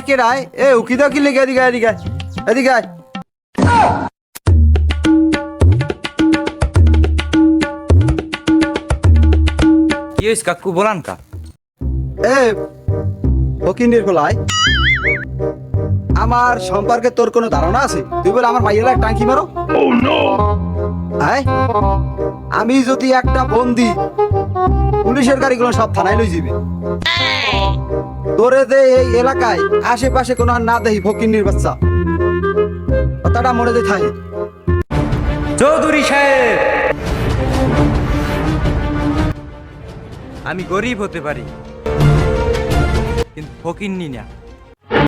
আরে কে রায় এ উকি দাও কি লেগে এদিকে এদিকে এদিকে আয়। কি হয়েছে কাকু বলান কা? এ ফকিন্দির খোলায় আমার সম্পর্কে তোর কোনো ধারণা আছে? তুই বলে আমার মাইয়েরা টাঙ্কি মারো। আমি যদি একটা বন্দি পুলিশের গাড়িগুলো সব থানায় লই যাবে, তোরে দে এই এলাকায় আশেপাশে কোনো আর না দেখি ফকিন্দির বাচ্চা, কথাটা মনে দিয়ে থাকে। চৌধুরী সাহেব, আমি গরিব হতে পারি কিন্তু ফকিন্নি না।